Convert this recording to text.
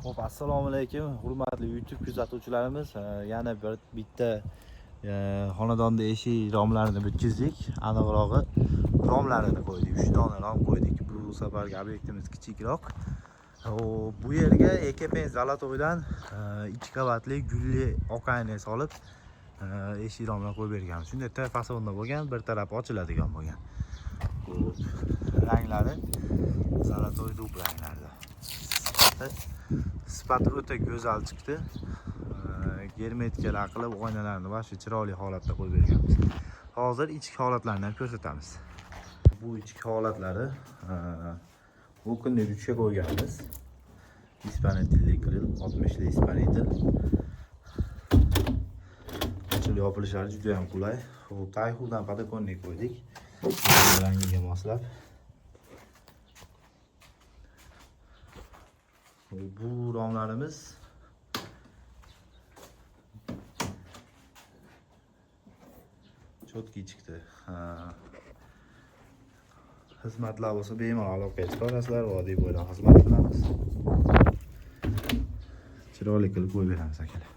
Xo'p, assalomu alaykum, hurmatli YouTube kuzatuvchilarimiz. Yana bitta xonadonda eshik romlarini bitkizdik. Aniqrog'i romlarini qo'ydik. 3 dona rom qo'ydik. Bu safargi obyektimiz kichikroq. Bu yerga Ekepen Zolotoydan 2 qavatli gulli okayni solib eshik romlar qo'yib berganmiz. Shunday fasonda bo'lgan, bir tarafi ochiladigan bo'lgan. Ranglari Zolotoy dub ranglarda. Sifati o'ta go'zal chiqdi. Germetikalar qilib oynalarni vasha chiroyli holatda qo'yib berganmiz. Hozir ichki holatlarini ham ko'rsatamiz. Bu ichki holatlari o'kinni duchga qo'yganmiz. Ispanitilli grill, 60 li ispanitil. Ochilib yopilishlari juda ham qulay. Tayxudan podokonni qo'ydik. Rangiga moslab. Bu romlarimiz chotki chiqdi. Xizmatlar bo'lsa bemalol aloqaga chiqasizlar, vodiy bo'ylab xizmat qilamiz. Chiroyli qilib qo'yib beramiz akalar.